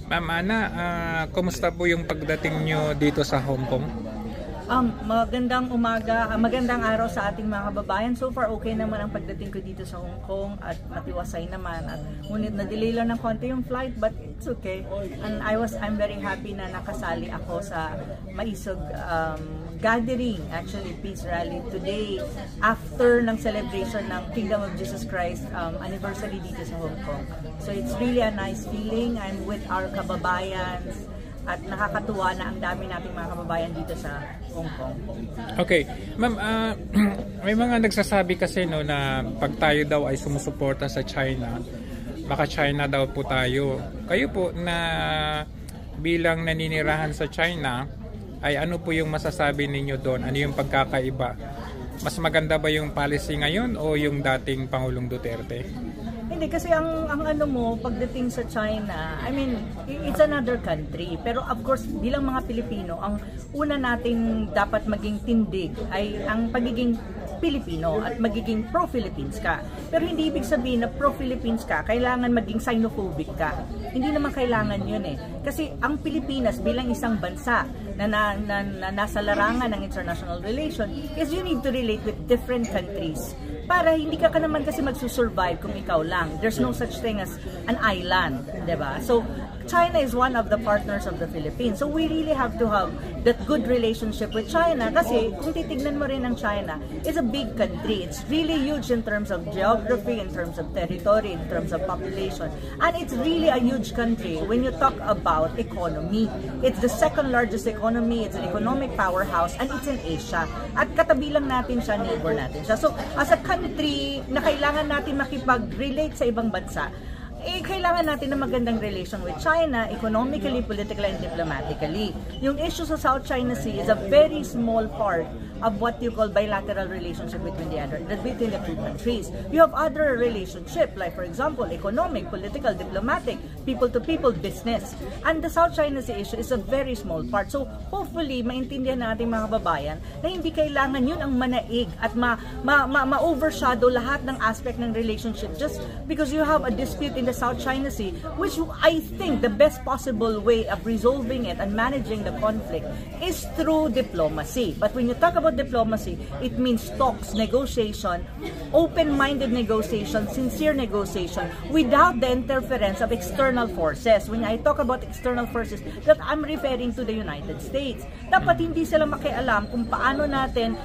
Ma'am Ana, kumusta po yung pagdating nyo dito sa Hong Kong? Magandang umaga, magandang araw sa ating mga kababayan. So far, okay naman ang pagdating ko dito sa Hong Kong at matiwasay naman. At ngunit na-delay lang ng konti yung flight, but it's okay. And I'm very happy na nakasali ako sa Maisog gathering, actually peace rally today after ng celebration ng Kingdom of Jesus Christ anniversary dito sa Hong Kong. So it's really a nice feeling. I'm with our kababayans. At nakakatuwa na ang dami nating mga kababayan dito sa Hong Kong. Okay. Ma'am, may mga nagsasabi kasi no, na pag tayo daw ay sumusuporta sa China, baka China daw po tayo. Kayo po na bilang naninirahan sa China, ay ano po yung masasabi ninyo doon? Ano yung pagkakaiba? Mas maganda ba yung policy ngayon o yung dating Pangulong Duterte? Hindi, kasi ang ano mo, pagdating sa China, I mean, it's another country. Pero of course, bilang mga Pilipino, ang una nating dapat maging tindig ay ang pagiging Pilipino at magiging pro-Philippines ka. Pero hindi ibig sabihin na pro-Philippines ka, kailangan maging xenophobic ka. Hindi naman kailangan yun eh. Kasi ang Pilipinas bilang isang bansa na nasa larangan ng international relation is you need to relate with different countries para hindi ka naman kasi magsusurvive kung ikaw lang. There's no such thing as an island, diba? So, China is one of the partners of the Philippines. So, we really have to have that good relationship with China kasi kung titignan mo rin ang China, it's a big country. It's really huge in terms of geography, in terms of territory, in terms of population. And it's really a huge country when you talk about economy. It's the second largest economy, it's an economic powerhouse, and it's in Asia. At katabi lang natin siya, neighbor natin siya. So, as a country na kailangan natin makipag-relate sa ibang bansa, kailangan natin ng magandang relation with China, economically, politically, and diplomatically. Yung issue sa South China Sea is a very small part of what you call bilateral relationship between the two countries. You have other relationship, like for example, economic, political, diplomatic, people-to-people business. And the South China Sea issue is a very small part. So hopefully, maintindihan natin mga kababayan na hindi kailangan yun ang manaig at ma-overshadow lahat ng aspect ng relationship just because you have a dispute in the South China Sea, which I think the best possible way of resolving it and managing the conflict is through diplomacy. But when you talk about diplomacy, it means talks, negotiation, open-minded negotiation, sincere negotiation, without the interference of external forces. When I talk about external forces, that I'm referring to the United States. Dapat hindi sila makialam kung paano natin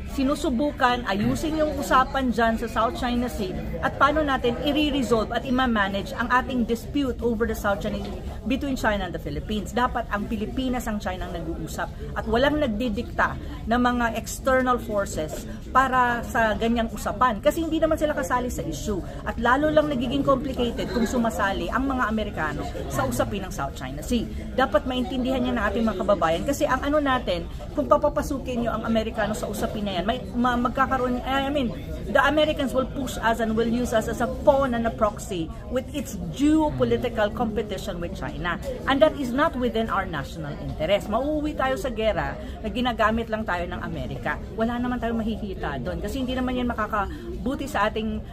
sinusubukan ayusin yung usapan dyan sa South China Sea at paano natin i-resolve at i-manage ang ating dispute over the South China Sea between China and the Philippines. Dapat ang Pilipinas ang China ang nag-uusap at walang nagdidikta ng mga external forces para sa ganyang usapan kasi hindi naman sila kasali sa issue at lalo lang nagiging complicated kung sumasali ang mga Amerikano sa usapin ng South China Sea. Dapat maintindihan niya ng ating mga kababayan kasi ang ano natin, kung papapasukin nyo ang Amerikano sa usapin na yan, magkakaroon, I mean, the Americans will push us and will use us as a pawn and a proxy with its geopolitical competition with China. And that is not within our national interest. Mauuwi tayo sa gera na ginagamit lang tayo ng Amerika. Wala naman tayong mahihita doon kasi hindi naman yan makakabuti sa ating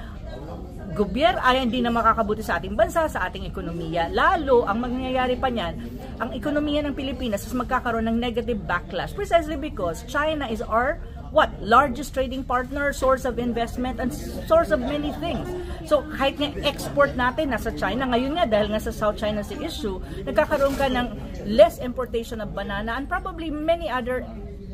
gobyerno, ay hindi na makakabuti sa ating bansa, sa ating ekonomiya. Lalo, ang mangyayari pa niyan, ang ekonomiya ng Pilipinas is magkakaroon ng negative backlash precisely because China is our largest trading partner, source of investment, and source of many things. So, kahit nga export natin nasa China, ngayon nga dahil nga sa South China Sea issue, nagkakaroon ka ng less importation of banana and probably many other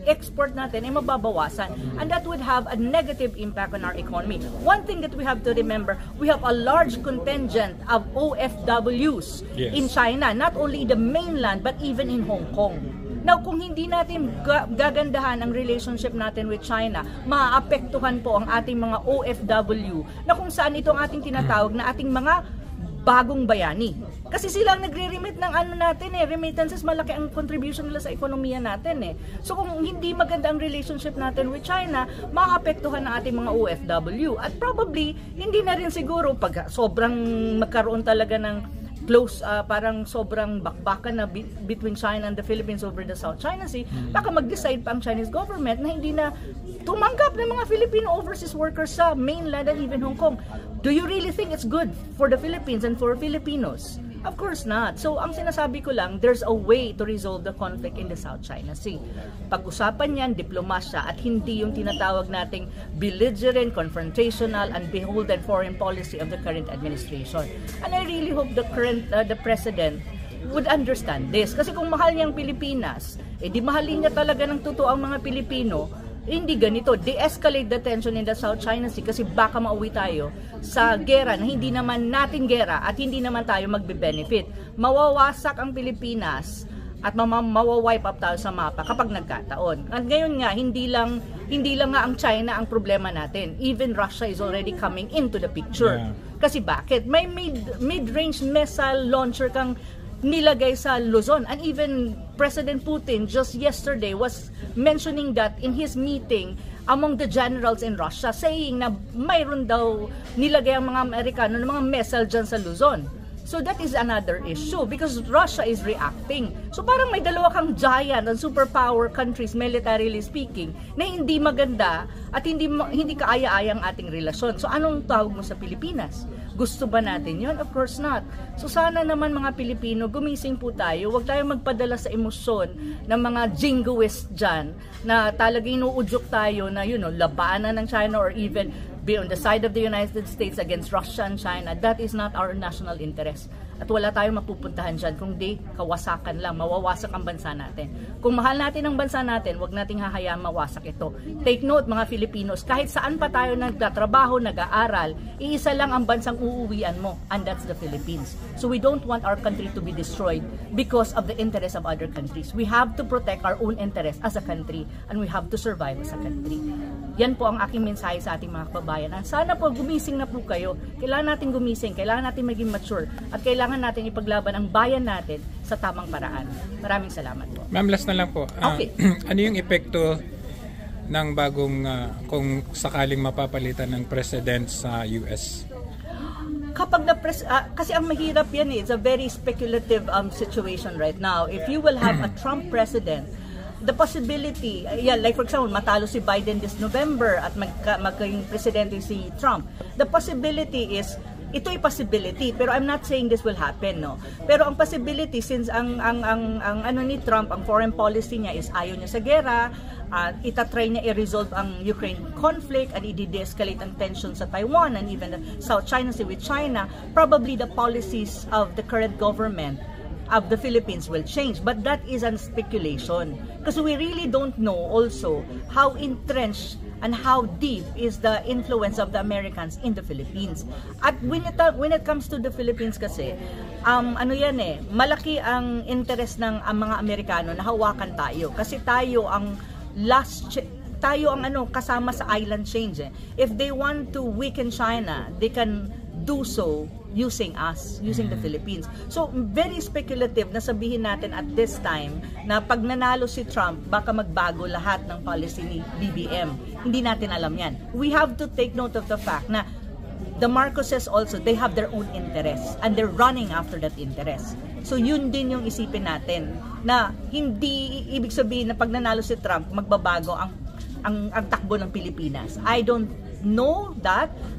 export natin ay mababawasan. And that would have a negative impact on our economy. One thing that we have to remember, we have a large contingent of OFWs in China, not only the mainland, but even in Hong Kong. Now, kung hindi natin gagandahan ang relationship natin with China, maaapektuhan po ang ating mga OFW na kung saan ito ang ating tinatawag na ating mga bagong bayani. Kasi sila ang nagre-remit ng ano natin remittances, malaki ang contribution nila sa ekonomiya natin So kung hindi maganda ang relationship natin with China, maaapektuhan ang ating mga OFW. At probably, hindi na rin siguro pag sobrang magkaroon talaga ng close, parang sobrang bakbakan na between China and the Philippines over the South China Sea, baka mag-decide pa ang Chinese government na hindi na tumanggap ng mga Filipino overseas workers sa mainland and even Hong Kong. Do you really think it's good for the Philippines and for Filipinos? Of course not. So, ang sinasabi ko lang, there's a way to resolve the conflict in the South China Sea. Pag-usapan yan, diplomasya, at hindi yung tinatawag nating belligerent, confrontational, and beholden foreign policy of the current administration. And I really hope the President would understand this. Kasi kung mahal niya ang Pilipinas, di mahalin niya talaga ng totoo ang mga Pilipino, hindi ganito. De-escalate the tension in the South China Sea kasi baka mauwi tayo sa gera na hindi naman natin gera at hindi naman tayo magbe-benefit. Mawawasak ang Pilipinas at mawawipe up tayo sa mapa kapag nagkataon. At ngayon nga, hindi lang nga ang China ang problema natin. Even Russia is already coming into the picture. Yeah. Kasi bakit? May mid-range missile launcher kang nilagay sa Luzon. And even President Putin just yesterday was mentioning that in his meeting among the generals in Russia, saying na mayroon daw nilagay ang mga Amerikano ng mga missile dyan sa Luzon. So that is another issue because Russia is reacting. So parang may dalawa kang giant and superpower countries, militarily speaking, na hindi maganda at hindi kaaya-ayang ating relasyon. So anong tawag mo sa Pilipinas? Gusto ba natin yun? Of course not. So sana naman mga Pilipino, gumising po tayo. Huwag tayong magpadala sa emosyon ng mga jingoist dyan na talagang inuudyok tayo na labanan ng China or even be on the side of the United States against Russia and China. That is not our national interest. At wala tayong mapupuntahan dyan kung di kawasakan lang, mawawasak ang bansa natin. Kung mahal natin ang bansa natin, wag nating hahayaan mawasak ito. Take note mga Filipinos, kahit saan pa tayo nagtatrabaho, nag-aaral, iisa lang ang bansang uuwian mo, and that's the Philippines. So we don't want our country to be destroyed because of the interest of other countries. We have to protect our own interest as a country and we have to survive as a country. Yan po ang aking mensahe sa ating mga kababayan. Sana po gumising na po kayo. Kailangan natin gumising, kailangan natin maging mature at kailangan natin ipaglaban ang bayan natin sa tamang paraan. Maraming salamat po. Ma'am, last na lang po. Okay. Ano yung epekto ng bagong kung sakaling mapapalitan ng president sa US? Kapag kasi ang mahirap yan it's a very speculative situation right now. If you will have a Trump president, the possibility, like for example, matalo si Biden this November at maging presidente si Trump, the possibility is, ito'y possibility, pero I'm not saying this will happen, no? Pero ang possibility, since ang ano ni Trump, ang foreign policy niya is ayaw niya sa gera, itatry niya i-resolve ang Ukraine conflict and i-de-escalate ang tension sa Taiwan and even the South China Sea with China, probably the policies of the current government of the Philippines will change, but that is a speculation because we really don't know also how entrenched and how deep is the influence of the Americans in the Philippines. At when it comes to the Philippines kasi, malaki ang interest ng mga Amerikano na hawakan tayo kasi tayo ang kasama sa island change. If they want to weaken China, they can do so using us, using the Philippines. So, very speculative na sabihin natin at this time na pag nanalo si Trump, baka magbago lahat ng policy ni BBM. Hindi natin alam yan. We have to take note of the fact na the Marcoses also, they have their own interests and they're running after that interest. So, yun din yung isipin natin na hindi ibig sabihin na pag nanalo si Trump, magbabago ang takbo ng Pilipinas. I don't know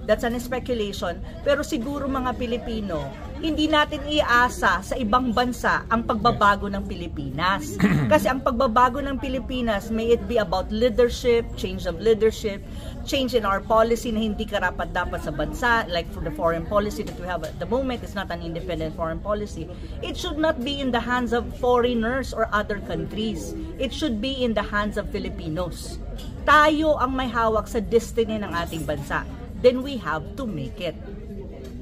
that's an speculation, pero siguro mga Pilipino, hindi natin iasa sa ibang bansa ang pagbabago ng Pilipinas. Kasi ang pagbabago ng Pilipinas, may it be about leadership, change of leadership, change in our policy na hindi karapat-dapat sa bansa, like for the foreign policy that we have at the moment, it's not an independent foreign policy. It should not be in the hands of foreigners or other countries. It should be in the hands of Filipinos. Tayo ang may hawak sa destiny ng ating bansa. Then we have to make it.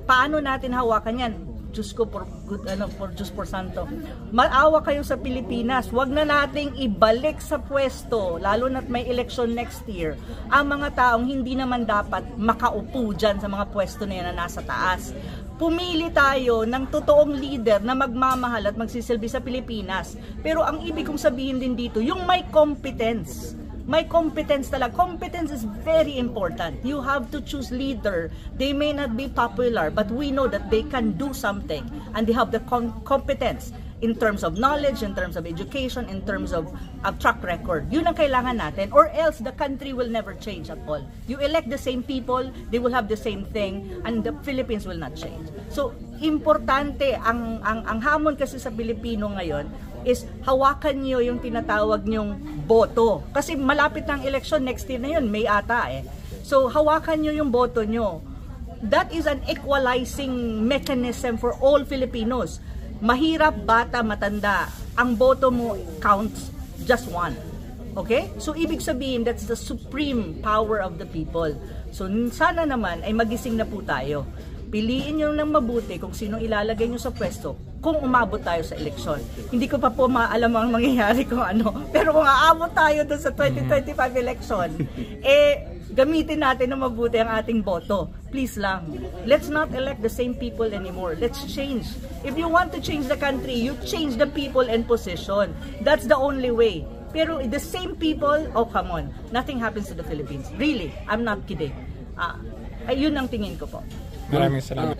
Paano natin hawakan yan? Diyos ko, for Diyos por Santo. Maawa kayo sa Pilipinas. Huwag na nating ibalik sa pwesto, lalo na't may election next year, ang mga taong hindi naman dapat makaupo dyan sa mga pwesto na yan na nasa taas. Pumili tayo ng totoong leader na magmamahal at magsisilbi sa Pilipinas. Pero ang ibig kong sabihin din dito, yung may competence. May competence talaga. Competence is very important. You have to choose leader. They may not be popular, but we know that they can do something and they have the competence. in terms of knowledge, in terms of education, in terms of track record. Yun ang kailangan natin, or else the country will never change at all. You elect the same people, they will have the same thing, and the Philippines will not change. So, importante, ang hamon kasi sa Pilipino ngayon is hawakan nyo yung tinatawag nyong boto. Kasi malapit ng election, next year na yun, May ata eh. So, hawakan nyo yung boto nyo. That is an equalizing mechanism for all Filipinos. Mahirap, bata, matanda, ang boto mo counts just one. Okay? So, ibig sabihin, that's the supreme power of the people. So, sana naman ay magising na po tayo. Piliin nyo ng mabuti kung sino ilalagay nyo sa pwesto kung umabot tayo sa eleksyon. Hindi ko pa po maalam ang mangyayari kung ano. Pero kung aabot tayo doon sa 2025 election, gamitin natin na mabuti ang ating boto. Please lang. Let's not elect the same people anymore. Let's change. If you want to change the country, you change the people and position. That's the only way. Pero the same people, oh come on, nothing happens to the Philippines. Really, I'm not kidding. Ayun ang tingin ko po. Maraming salamat.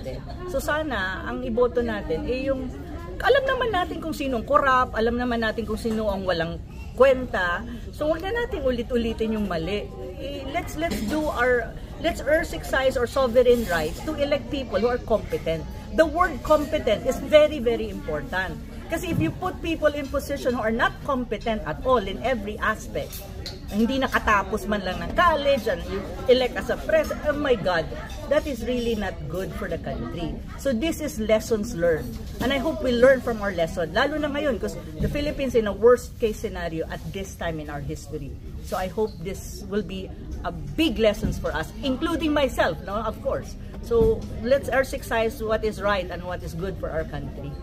So sana, ang iboto natin, yung, alam naman natin kung sinong corrupt, alam naman natin kung sino ang walang kwenta. So wag na natin ulit-ulitin yung mali. Let's exercise our sovereign rights to elect people who are competent. The word competent is very, very important. Kasi if you put people in position who are not competent at all in every aspect, hindi nakatapos man lang ng college, and you elect as a president, oh my God, that is really not good for the country. So this is lessons learned. And I hope we learn from our lesson, lalo na ngayon, because the Philippines in a worst case scenario at this time in our history. So I hope this will be a big lessons for us, including myself, no, of course. So let's exercise what is right and what is good for our country.